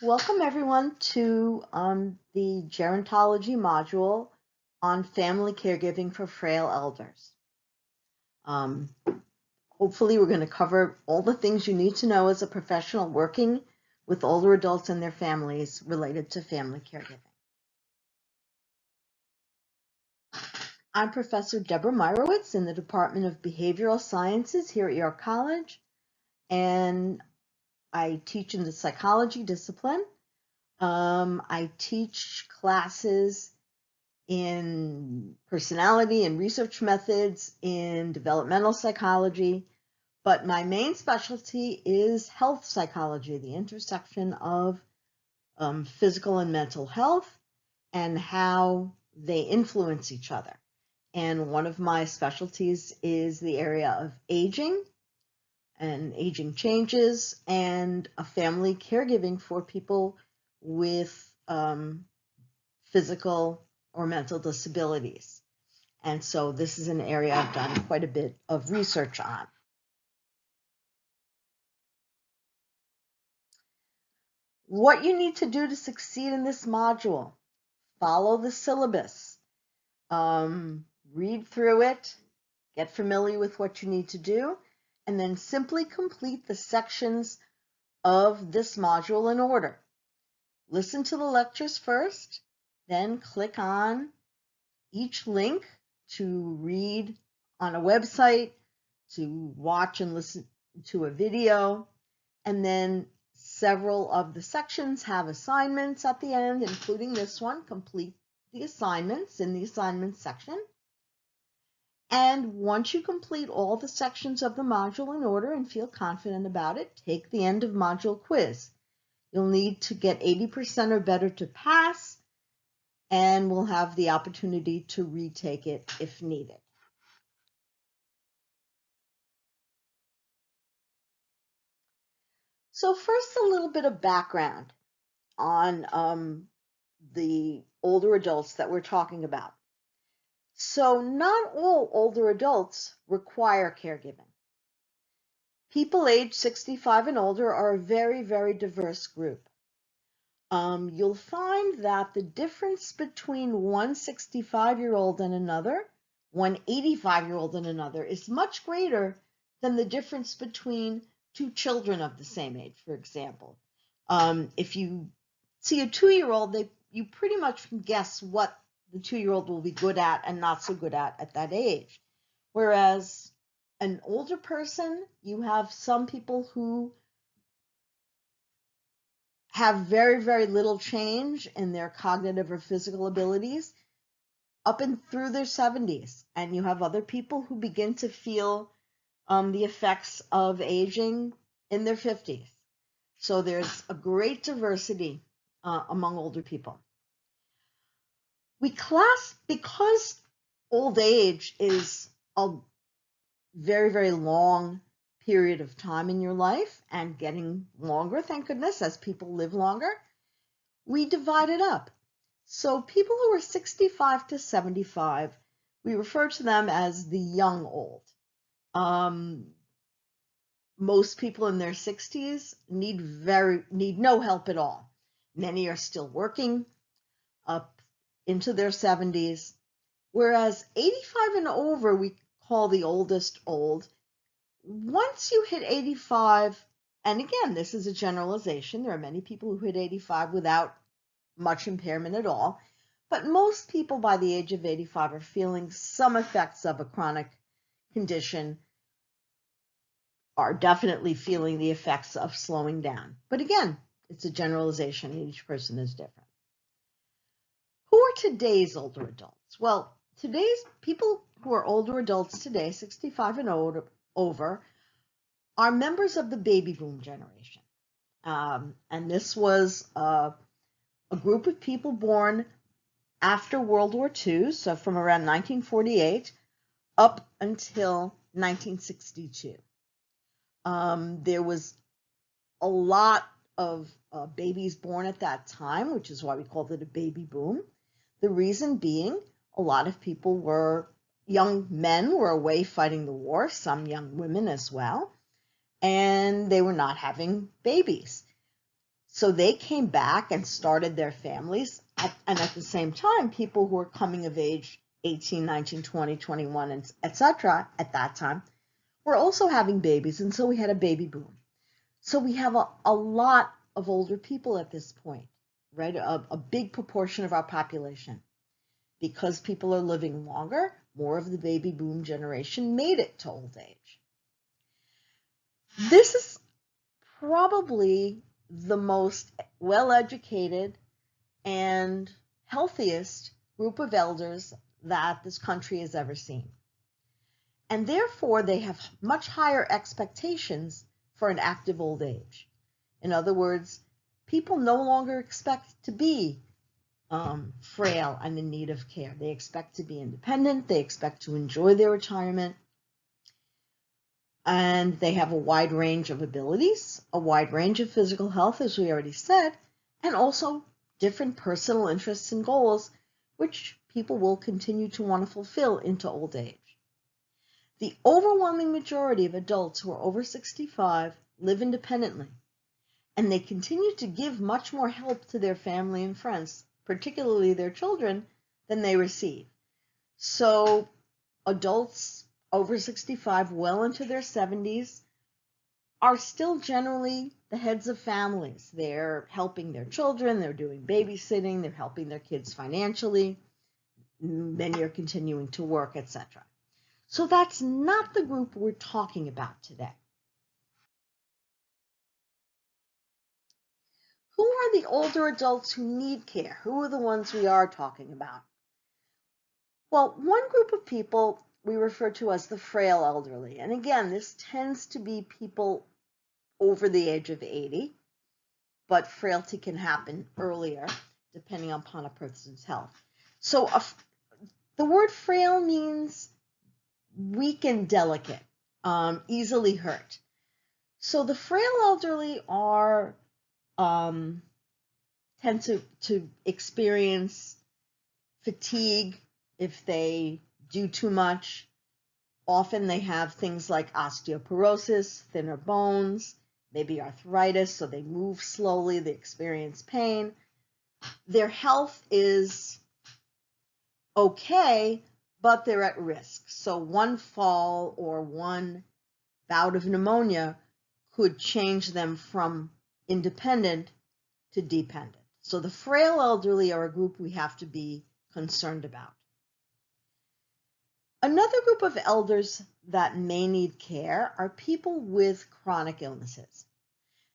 Welcome everyone to the Gerontology module on family caregiving for frail elders. Um, Hopefully we're going to cover all the things you need to know as a professional working with older adults and their families related to family caregiving. I'm Professor Deborah Meyerowitz in the Department of Behavioral Sciences here at York College, and I teach in the psychology discipline. I teach classes in personality and research methods, in developmental psychology, but my main specialty is health psychology, the intersection of physical and mental health and how they influence each other. And one of my specialties is the area of aging and aging changes and a family caregiving for people with physical or mental disabilities. And so this is an area I've done quite a bit of research on. What you need to do to succeed in this module: follow the syllabus, read through it, get familiar with what you need to do, and then simply complete the sections of this module in order. Listen to the lectures first, then click on each link to read on a website, to watch and listen to a video, and then several of the sections have assignments at the end, including this one. Complete the assignments in the assignments section. And once you complete all the sections of the module in order and feel confident about it, take the end of module quiz. You'll need to get 80% or better to pass, and we'll have the opportunity to retake it if needed. So first, a little bit of background on the older adults that we're talking about. So not all older adults require caregiving. People aged 65 and older are a very, very diverse group. You'll find that the difference between one 65-year-old and another, one 85-year-old and another, is much greater than the difference between two children of the same age, for example. If you see a 2-year-old, you pretty much can guess what the 2-year-old will be good at and not so good at that age. Whereas an older person, you have some people who have very, very little change in their cognitive or physical abilities up and through their 70s. And you have other people who begin to feel the effects of aging in their 50s. So there's a great diversity among older people. Because old age is a very, very long period of time in your life and getting longer, thank goodness, as people live longer, we divide it up. So people who are 65 to 75, we refer to them as the young old. Most people in their 60s need no help at all. Many are still working up into their 70s, whereas 85 and over we call the oldest old. Once you hit 85, and again, this is a generalization, there are many people who hit 85 without much impairment at all, but most people by the age of 85 are feeling some effects of a chronic condition, are definitely feeling the effects of slowing down. But again, it's a generalization, each person is different. Who are today's older adults? Well, today's people who are older adults today, 65 and over, are members of the baby boom generation. And this was a group of people born after World War II, so from around 1948 up until 1962. There was a lot of babies born at that time, which is why we called it a baby boom. The reason being, a lot of people young men were away fighting the war, some young women as well, and they were not having babies. So they came back and started their families, and at the same time, people who were coming of age, 18, 19, 20, 21, and etc. at that time, were also having babies, and so we had a baby boom. So we have a lot of older people at this point, right? A big proportion of our population. Because people are living longer, more of the baby boom generation made it to old age. This is probably the most well-educated and healthiest group of elders that this country has ever seen. And therefore, they have much higher expectations for an active old age. In other words, people no longer expect to be frail and in need of care. They expect to be independent. They expect to enjoy their retirement. And they have a wide range of abilities, a wide range of physical health, as we already said, and also different personal interests and goals, which people will continue to want to fulfill into old age. The overwhelming majority of adults who are over 65 live independently, and they continue to give much more help to their family and friends, particularly their children, than they receive. So adults over 65, well into their 70s, are still generally the heads of families. They're helping their children, they're doing babysitting, they're helping their kids financially, many are continuing to work, etc. So that's not the group we're talking about today. Who are the older adults who need care? Who are the ones we are talking about? Well, one group of people we refer to as the frail elderly. And again, this tends to be people over the age of 80, but frailty can happen earlier depending upon a person's health. So the word frail means weak and delicate, easily hurt. So the frail elderly are tend to experience fatigue if they do too much. Often they have things like osteoporosis, thinner bones, maybe arthritis, so they move slowly, they experience pain. Their health is okay, but they're at risk. So one fall or one bout of pneumonia could change them from independent to dependent. So the frail elderly are a group we have to be concerned about. Another group of elders that may need care are people with chronic illnesses.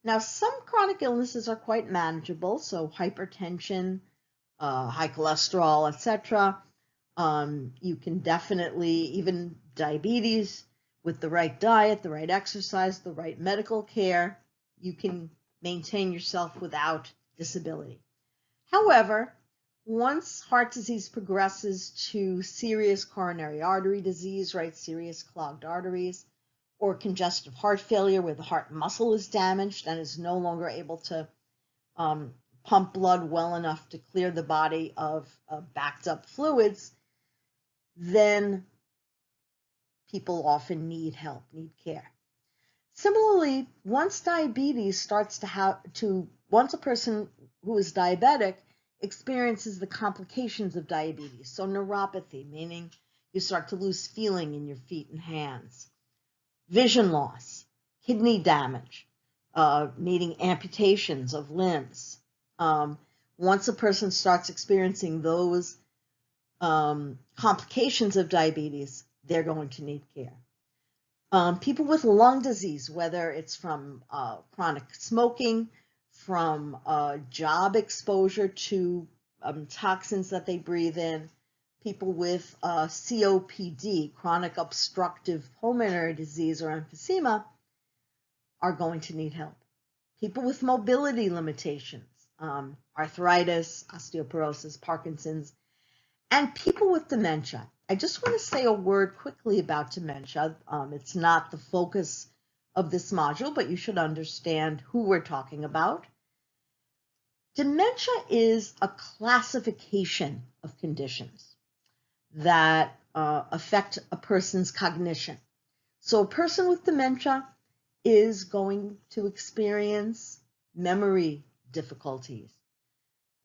Now, some chronic illnesses are quite manageable, so hypertension, high cholesterol, etc. You can definitely, even diabetes, with the right diet, the right exercise, the right medical care, you can maintain yourself without disability. However, once heart disease progresses to serious coronary artery disease, right, serious clogged arteries, or congestive heart failure where the heart muscle is damaged and is no longer able to pump blood well enough to clear the body of backed up fluids, then people often need help, need care. Similarly, once diabetes starts once a person who is diabetic experiences the complications of diabetes, so neuropathy, meaning you start to lose feeling in your feet and hands, vision loss, kidney damage, needing amputations of limbs. Once a person starts experiencing those complications of diabetes, they're going to need care. People with lung disease, whether it's from chronic smoking, from job exposure to toxins that they breathe in, people with COPD, chronic obstructive pulmonary disease or emphysema, are going to need help. People with mobility limitations, arthritis, osteoporosis, Parkinson's, and people with dementia. I just want to say a word quickly about dementia. It's not the focus of this module, but you should understand who we're talking about. Dementia is a classification of conditions that affect a person's cognition. So a person with dementia is going to experience memory difficulties,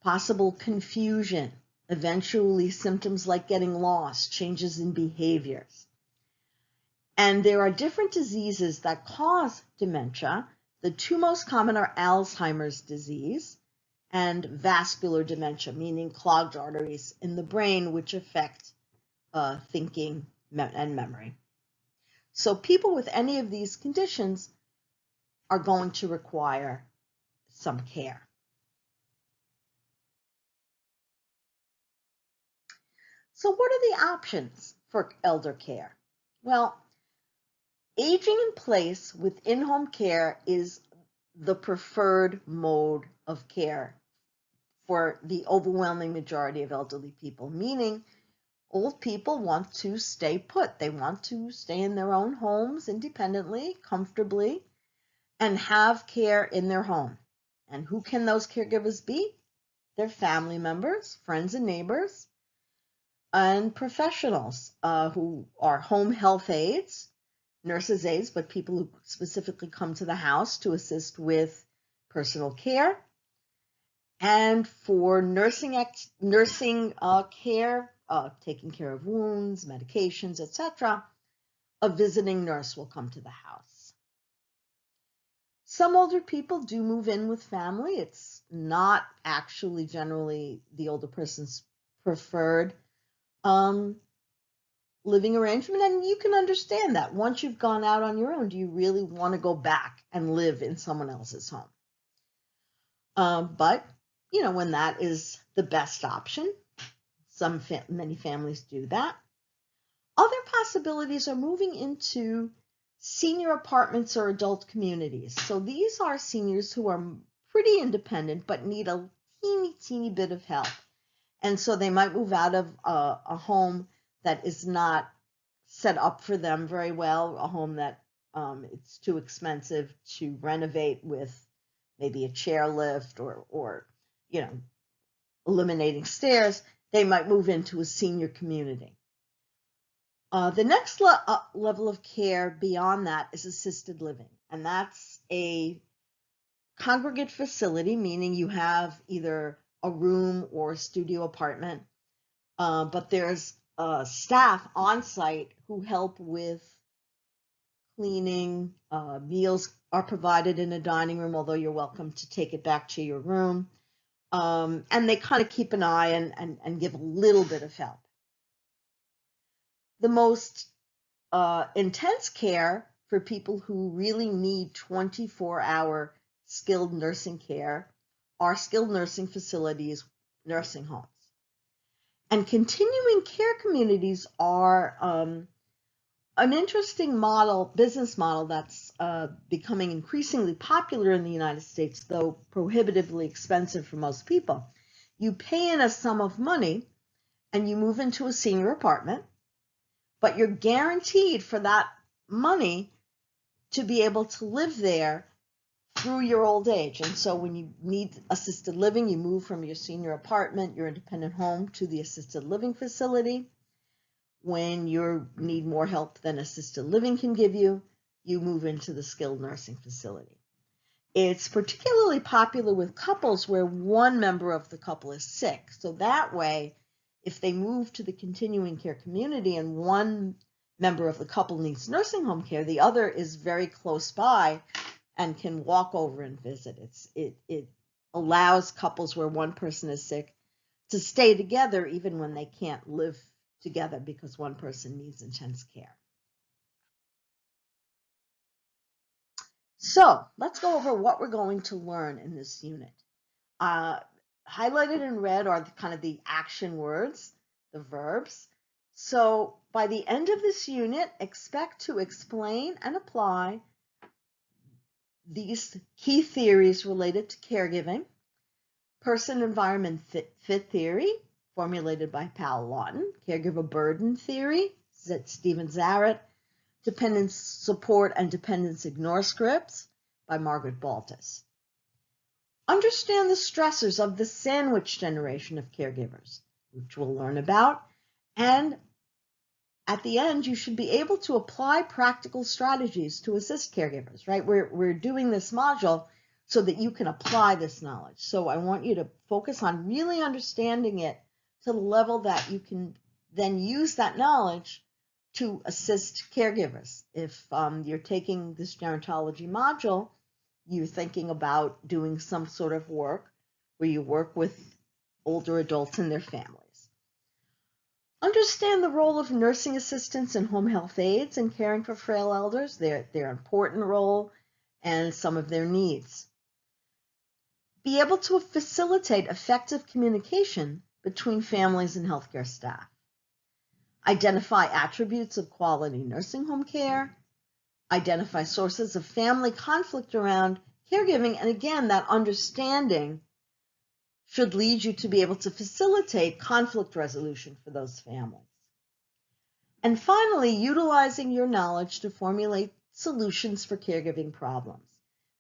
possible confusion, eventually symptoms like getting lost, changes in behaviors. And there are different diseases that cause dementia. The two most common are Alzheimer's disease and vascular dementia, meaning clogged arteries in the brain, which affect thinking and memory. So people with any of these conditions are going to require some care. So what are the options for elder care? Well, aging in place with in-home care is the preferred mode of care for the overwhelming majority of elderly people, meaning old people want to stay put. They want to stay in their own homes independently, comfortably, and have care in their home. And who can those caregivers be? Their family members, friends and neighbors, and professionals who are home health aides, nurses' aides, but people who specifically come to the house to assist with personal care. And for nursing care, taking care of wounds, medications, etc., a visiting nurse will come to the house. Some older people do move in with family. It's not actually generally the older person's preferred living arrangement, and you can understand that. Once you've gone out on your own, do you really want to go back and live in someone else's home? But when that is the best option, many families do that. Other possibilities are moving into senior apartments or adult communities. So these are seniors who are pretty independent but need a teeny bit of help. And so they might move out of a home that is not set up for them very well, a home that it's too expensive to renovate with maybe a chairlift or eliminating stairs. They might move into a senior community. The next level of care beyond that is assisted living, and that's a congregate facility, meaning you have either a room or a studio apartment, but there's staff on site who help with cleaning. Meals are provided in a dining room, although you're welcome to take it back to your room. And they kind of keep an eye and give a little bit of help. The most intense care for people who really need 24-hour skilled nursing care are skilled nursing facilities, nursing homes. And continuing care communities are an interesting business model that's becoming increasingly popular in the United States, though prohibitively expensive for most people. You pay in a sum of money and you move into a senior apartment, but you're guaranteed for that money to be able to live there through your old age. And so when you need assisted living, you move from your senior apartment, your independent home, to the assisted living facility. When you need more help than assisted living can give you, you move into the skilled nursing facility. It's particularly popular with couples where one member of the couple is sick. So that way, if they move to the continuing care community and one member of the couple needs nursing home care, the other is very close by and can walk over and visit. It allows couples where one person is sick to stay together even when they can't live together because one person needs intense care. So let's go over what we're going to learn in this unit. Highlighted in red are the action words, the verbs. So by the end of this unit, expect to explain and apply these key theories related to caregiving: person-environment fit theory, formulated by Powell Lawton; caregiver burden theory, Stephen Zaret; dependence support and dependence ignore scripts by Margaret Baltus. Understand the stressors of the sandwich generation of caregivers, which we'll learn about. And at the end, you should be able to apply practical strategies to assist caregivers, right? We're doing this module so that you can apply this knowledge. So I want you to focus on really understanding it to the level that you can then use that knowledge to assist caregivers. If you're taking this gerontology module, you're thinking about doing some sort of work where you work with older adults and their families. Understand the role of nursing assistants and home health aides in caring for frail elders, their important role and some of their needs. Be able to facilitate effective communication between families and healthcare staff. Identify attributes of quality nursing home care. Identify sources of family conflict around caregiving. And again, that understanding should lead you to be able to facilitate conflict resolution for those families. And finally, utilizing your knowledge to formulate solutions for caregiving problems.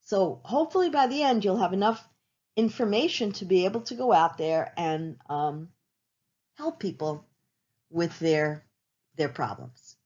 So hopefully by the end, you'll have enough information to be able to go out there and help people with their problems.